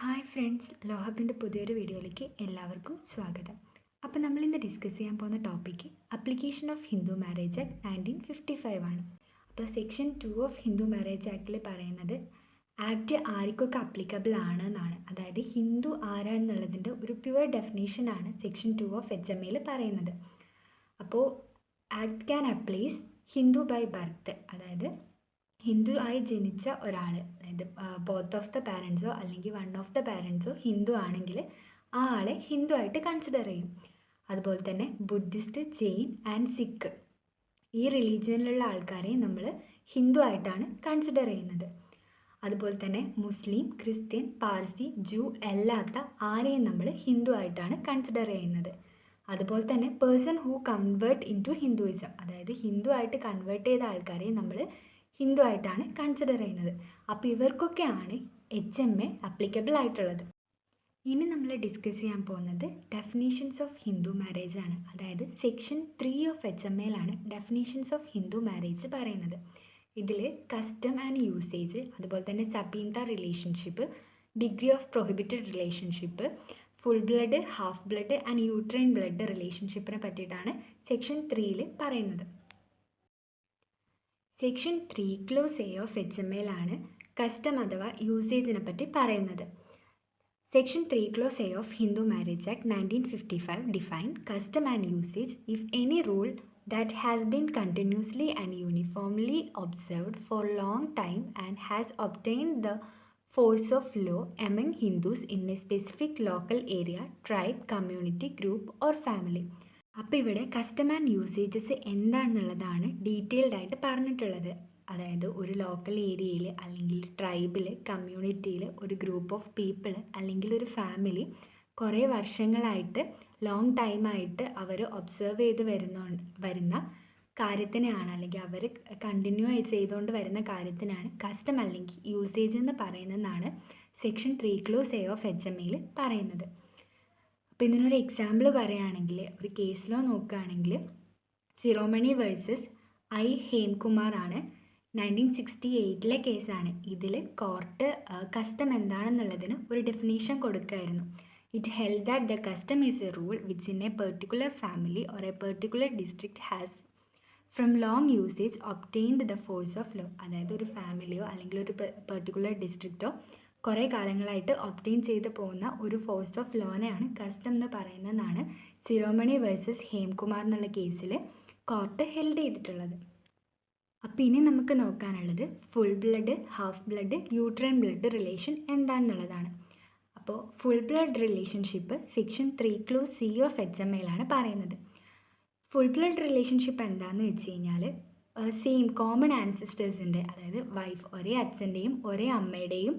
Hi friends, ലോഹബിൻ്റെ പുതിയൊരു വീഡിയോയിലേക്ക് എല്ലാവർക്കും സ്വാഗതം. അപ്പോൾ നമ്മളിന്ന് ഡിസ്കസ് ചെയ്യാൻ പോകുന്ന topic application of Hindu marriage act 1955 ആണ്. അപ്പോൾ സെക്ഷൻ 2 ഓഫ് ഹിന്ദു മാരേജ് ആക്ടിൽ പറയുന്നത് ആക്ട് ആർക്കൊക്കെ അപ്ലിക്കബിൾ ആണ് എന്നാണ്. അതായത് ഹിന്ദു ആരാണെന്നുള്ളതിൻ്റെ ഒരു പ്യുവർ ഡെഫിനേഷനാണ് സെക്ഷൻ 2 ഓഫ് HMAയിൽ പറയുന്നത്. അപ്പോൾ act can applies Hindu by birth, അതായത് ഹിന്ദു ആയി ജനിച്ച ഒരാൾ, അതായത് ബോത്ത് ഓഫ് ദ പാരൻസോ അല്ലെങ്കിൽ വൺ ഓഫ് ദ പാരൻസോ ഹിന്ദു ആണെങ്കിൽ ആ ആളെ ഹിന്ദു ആയിട്ട് കൺസിഡർ ചെയ്യും. അതുപോലെ തന്നെ ബുദ്ധിസ്റ്റ്, ജെയിൻ ആൻഡ് സിഖ് ഈ റിലീജിയനിലുള്ള ആൾക്കാരെ നമ്മൾ ഹിന്ദു ആയിട്ടാണ് കൺസിഡർ ചെയ്യുന്നത്. അതുപോലെ തന്നെ മുസ്ലിം, ക്രിസ്ത്യൻ, പാർസി, ജൂ അല്ലാത്ത ആരെയും നമ്മൾ ഹിന്ദു ആയിട്ടാണ് കൺസിഡർ ചെയ്യുന്നത്. അതുപോലെ തന്നെ person who convert into Hinduism, അതായത് ഹിന്ദു ആയിട്ട് കൺവേർട്ട് ചെയ്ത ആൾക്കാരെ നമ്മൾ ഹിന്ദു ആയിട്ടാണ് കൺസിഡർ ചെയ്യുന്നത്. അപ്പോൾ ഇവർക്കൊക്കെയാണ് HMA അപ്ലിക്കബിൾ ആയിട്ടുള്ളത്. ഇനി നമ്മൾ ഡിസ്കസ് ചെയ്യാൻ പോകുന്നത് ഡെഫിനേഷൻസ് ഓഫ് ഹിന്ദു മാരേജ് ആണ്. അതായത് സെക്ഷൻ 3 ഓഫ് HMAയിലാണ് ഡെഫിനേഷൻസ് ഓഫ് ഹിന്ദു മാരേജ് പറയുന്നത്. ഇതിൽ കസ്റ്റം ആൻഡ് യൂസേജ്, അതുപോലെ തന്നെ sapinda relationship, degree of prohibited relationship, full blood, half blood and uterine blood റിലേഷൻഷിപ്പിനെ പറ്റിയിട്ടാണ് സെക്ഷൻ 3ൽ പറയുന്നത്. സെക്ഷൻ 3 ക്ലോസ് A ഓഫ് HMAയിലാണ് കസ്റ്റം അഥവാ യൂസേജിനെ പറ്റി പറയുന്നത്. Section 3 clause A of Hindu marriage act 1955 define custom and usage if any rule that has been continuously and uniformly observed for long time and has obtained the force of law among Hindus in a specific local area, tribe, community, group or family. അപ്പോൾ ഇവിടെ custom and usages എന്താണെന്നുള്ളതാണ് detailed ആയിട്ട് പറഞ്ഞിട്ടുള്ളത്. അതായത് ഒരു local ഏരിയയിൽ അല്ലെങ്കിൽ ട്രൈബിൽ, കമ്മ്യൂണിറ്റിയിൽ, ഒരു ഗ്രൂപ്പ് ഓഫ് പീപ്പിൾ അല്ലെങ്കിൽ ഒരു ഫാമിലി കുറേ വർഷങ്ങളായിട്ട് ലോങ് ടൈമായിട്ട് അവർ ഒബ്സർവ് ചെയ്ത് വരുന്ന കാര്യത്തിനെയാണ്, അല്ലെങ്കിൽ അവർ കണ്ടിന്യൂ ചെയ്തുകൊണ്ട് വരുന്ന കാര്യത്തിനാണ് കസ്റ്റം അല്ലെങ്കിൽ യൂസേജ് എന്ന് പറയുന്നതെന്നാണ് സെക്ഷൻ 3 ക്ലോസ് A ഓഫ് HMAയിൽ പറയുന്നത്. അപ്പോൾ ഇതിനൊരു എക്സാമ്പിൾ പറയുകയാണെങ്കിൽ, ഒരു കേസ് ലോ നോക്കുകയാണെങ്കിൽ സിറോമണി വേഴ്സസ് ഐ ഹേംകുമാർ ആണ്, 1968 കേസാണ്. ഇതിൽ കോർട്ട് കസ്റ്റം എന്താണെന്നുള്ളതിന് ഒരു ഡെഫിനേഷൻ കൊടുക്കുമായിരുന്നു. It held that the custom is a rule which in a particular family or a particular district has from long usage obtained the force of law, അതായത് ഒരു ഫാമിലിയോ അല്ലെങ്കിൽ ഒരു particular ഡിസ്ട്രിക്റ്റോ കുറേ കാലങ്ങളായിട്ട് ഒബ്റ്റെയിൻ ചെയ്ത് പോകുന്ന ഒരു ഫോഴ്സ് ഓഫ് ലോനെയാണ് കസ്റ്റം എന്ന് പറയുന്നതെന്നാണ് സിറോമണി വേഴ്സസ് ഹേംകുമാർ എന്നുള്ള കേസിൽ കോർട്ട് ഹെൽഡ് ചെയ്തിട്ടുള്ളത്. അപ്പോൾ ഇനി നമുക്ക് നോക്കാനുള്ളത് full blood, half blood, uterine blood relation എന്താണെന്നുള്ളതാണ്. അപ്പോൾ full blood relationship section 3 clause C of HMAയിലാണ് പറയുന്നത്. ഫുൾ ബ്ലഡ് റിലേഷൻഷിപ്പ് എന്താണെന്ന് വെച്ച് കഴിഞ്ഞാൽ സെയിം കോമൺ ആൻസിസ്റ്റേഴ്സിൻ്റെ, അതായത് വൈഫ് ഒരേ അച്ഛൻ്റെയും ഒരേ അമ്മയുടെയും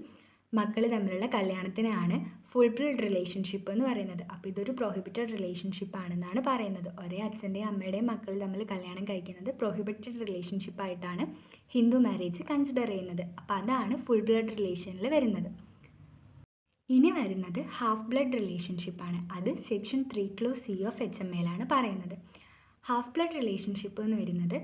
മക്കൾ തമ്മിലുള്ള കല്യാണത്തിനാണ് ഫുൾ ബ്ലഡ് റിലേഷൻഷിപ്പ് എന്ന് പറയുന്നത്. അപ്പോൾ ഇതൊരു പ്രൊഹിബിറ്റഡ് റിലേഷൻഷിപ്പ് ആണെന്നാണ് പറയുന്നത്. ഒരേ അച്ഛൻ്റെയും അമ്മയുടെയും മക്കൾ തമ്മിൽ കല്യാണം കഴിക്കുന്നത് പ്രൊഹിബിറ്റഡ് റിലേഷൻഷിപ്പായിട്ടാണ് ഹിന്ദു മാരേജ് കൺസിഡർ ചെയ്യുന്നത്. അപ്പോൾ അതാണ് ഫുൾ ബ്ലഡ് റിലേഷനിൽ വരുന്നത്. ഇനി വരുന്നത് ഹാഫ് ബ്ലഡ് റിലേഷൻഷിപ്പാണ്. അത് സെക്ഷൻ 3 ക്ലോസ് C ഓഫ് HMAയിലാണ് പറയുന്നത്. ഹാഫ് ബ്ലഡ് റിലേഷൻഷിപ്പ് എന്ന് വരുന്നത്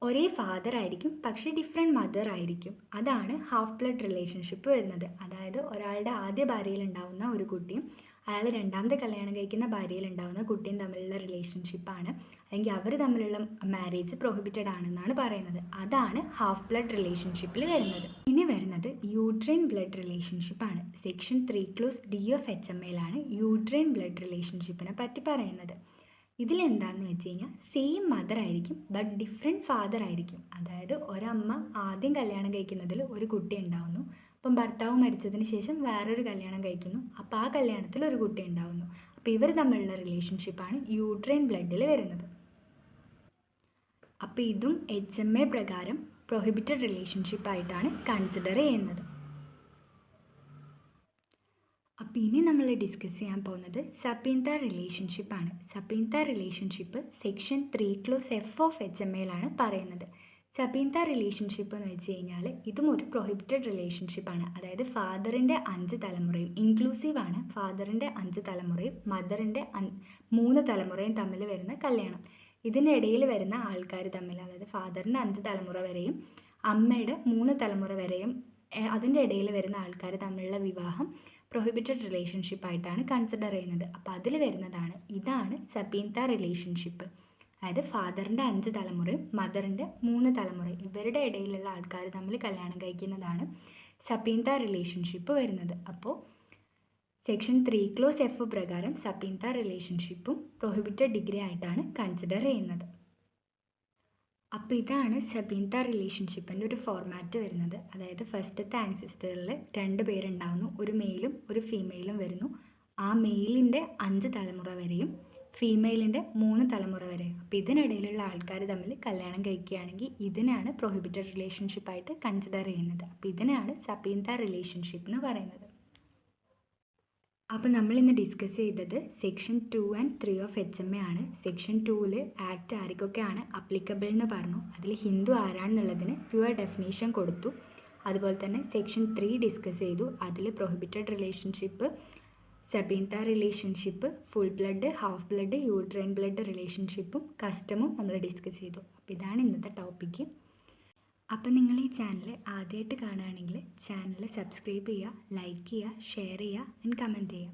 ഒരേ ഫാദർ ആയിരിക്കും പക്ഷേ ഡിഫറെൻറ്റ് മദർ ആയിരിക്കും. അതാണ് ഹാഫ് ബ്ലഡ് റിലേഷൻഷിപ്പ് വരുന്നത്. അതായത് ഒരാളുടെ ആദ്യ ഭാര്യയിൽ ഉണ്ടാവുന്ന ഒരു കുട്ടിയും അയാൾ രണ്ടാമത്തെ കല്യാണം കഴിക്കുന്ന ഭാര്യയിൽ ഉണ്ടാവുന്ന കുട്ടിയും തമ്മിലുള്ള റിലേഷൻഷിപ്പാണ്, അല്ലെങ്കിൽ അവർ തമ്മിലുള്ള മാരേജ് പ്രൊഹിബിറ്റഡ് ആണെന്നാണ് പറയുന്നത്. അതാണ് ഹാഫ് ബ്ലഡ് റിലേഷൻഷിപ്പിൽ വരുന്നത്. ഇനി വരുന്നത് യൂട്രൈൻ ബ്ലഡ് റിലേഷൻഷിപ്പാണ്. സെക്ഷൻ 3 ക്ലോസ് D ഓഫ് HMAയിലാണ് യൂട്രൈൻ ബ്ലഡ് റിലേഷൻഷിപ്പിനെ പറ്റി പറയുന്നത്. ഇതിലെന്താണെന്ന് വെച്ച് കഴിഞ്ഞാൽ സെയിം മദർ ആയിരിക്കും ബട്ട് ഡിഫറെൻറ്റ് ഫാദർ ആയിരിക്കും. അതായത് ഒരമ്മ ആദ്യം കല്യാണം കഴിക്കുന്നതിൽ ഒരു കുട്ടി ഉണ്ടാവുന്നു, അപ്പം ഭർത്താവ് മരിച്ചതിന് ശേഷം വേറൊരു കല്യാണം കഴിക്കുന്നു, അപ്പോൾ ആ കല്യാണത്തിൽ ഒരു കുട്ടി ഉണ്ടാവുന്നു. അപ്പോൾ ഇവർ തമ്മിലുള്ള റിലേഷൻഷിപ്പാണ് യൂട്രൈൻ ബ്ലഡിൽ വരുന്നത്. അപ്പോൾ ഇതും HMA പ്രകാരം പ്രൊഹിബിറ്റഡ് റിലേഷൻഷിപ്പായിട്ടാണ് കൺസിഡർ ചെയ്യുന്നത്. അപ്പോൾ ഇനി നമ്മൾ ഡിസ്കസ് ചെയ്യാൻ പോകുന്നത് സബീന്ത റിലേഷൻഷിപ്പാണ്. Sapinda relationship section 3 clause F of HMAയിലാണ് പറയുന്നത്. സബീന്ത റിലേഷൻഷിപ്പ് എന്ന് വെച്ച് കഴിഞ്ഞാൽ ഇതും ഒരു പ്രൊഹിബിറ്റഡ് റിലേഷൻഷിപ്പാണ്. അതായത് ഫാദറിൻ്റെ 5 തലമുറയും ഇൻക്ലൂസീവാണ്. ഫാദറിൻ്റെ 5 തലമുറയും മദറിൻ്റെ 3 തലമുറയും തമ്മിൽ വരുന്ന കല്യാണം. ഇതിൻ്റെ ഇടയിൽ വരുന്ന ആൾക്കാർ തമ്മിൽ, അതായത് ഫാദറിൻ്റെ 5 തലമുറ വരെയും അമ്മയുടെ 3 തലമുറ വരെയും അതിൻ്റെ ഇടയിൽ വരുന്ന ആൾക്കാർ തമ്മിലുള്ള വിവാഹം പ്രൊഹിബിറ്റഡ് റിലേഷൻഷിപ്പ് ആയിട്ടാണ് കൺസിഡർ ചെയ്യുന്നത്. അപ്പോൾ അതിൽ വരുന്നതാണ് ഇതാണ് സബീൻത റിലേഷൻഷിപ്പ്. അതായത് ഫാദറിൻ്റെ 5 തലമുറയും മദറിൻ്റെ 3 തലമുറയും ഇവരുടെ ഇടയിലുള്ള ആൾക്കാർ തമ്മിൽ കല്യാണം കഴിക്കുന്നതാണ് സബീൻത റിലേഷൻഷിപ്പ് വരുന്നത്. അപ്പോൾ സെക്ഷൻ 3 ക്ലോസ് എഫ് പ്രകാരം സബീൻത റിലേഷൻഷിപ്പും പ്രൊഹിബിറ്റഡ് ഡിഗ്രി ആയിട്ടാണ് കൺസിഡർ ചെയ്യുന്നത്. അപ്പോൾ ഇതാണ് സബീൻത റിലേഷൻഷിപ്പിൻ്റെ ഒരു ഫോർമാറ്റ് വരുന്നത്. അതായത് ഫസ്റ്റത്തെ ആൻസിസ്റ്ററിൽ 2 പേരുണ്ടാവുന്നു, ഒരു മെയിലും ഒരു ഫീമെയിലും വരുന്നു. ആ മെയിലിൻ്റെ 5 തലമുറ വരെയും ഫീമെയിലിൻ്റെ 3 തലമുറ വരെയും. അപ്പോൾ ഇതിനിടയിലുള്ള ആൾക്കാർ തമ്മിൽ കല്യാണം കഴിക്കുകയാണെങ്കിൽ ഇതിനാണ് പ്രൊഹിബിറ്റഡ് റിലേഷൻഷിപ്പായിട്ട് കൺസിഡർ ചെയ്യുന്നത്. അപ്പോൾ ഇതിനാണ് സബീൻത റിലേഷൻഷിപ്പ് എന്ന് പറയുന്നത്. അപ്പോൾ നമ്മളിന്ന് ഡിസ്കസ് ചെയ്തത് സെക്ഷൻ 2 and 3 ഓഫ് HMA ആണ്. സെക്ഷൻ 2ൽ ആക്ട് ആർക്കൊക്കെയാണ് അപ്ലിക്കബിൾ എന്ന് പറഞ്ഞു. അതിൽ ഹിന്ദു ആരാണെന്നുള്ളതിന് പ്യുവർ ഡെഫിനേഷൻ കൊടുത്തു. അതുപോലെ തന്നെ സെക്ഷൻ 3 ഡിസ്കസ് ചെയ്തു. അതിൽ പ്രൊഹിബിറ്റഡ് റിലേഷൻഷിപ്പ്, sapinda relationship, full blood, half blood, uterine blood റിലേഷൻഷിപ്പും കസ്റ്റമും നമ്മൾ ഡിസ്കസ് ചെയ്തു. അപ്പോൾ ഇതാണ് ഇന്നത്തെ ടോപ്പിക്ക്. അപ്പോൾ നിങ്ങൾ ഈ ചാനൽ ആദ്യമായിട്ട് കാണുകയാണെങ്കിൽ ചാനൽ സബ്സ്ക്രൈബ് ചെയ്യുക, ലൈക്ക് ചെയ്യുക, ഷെയർ ചെയ്യുക ആൻഡ് കമൻറ്റ് ചെയ്യുക.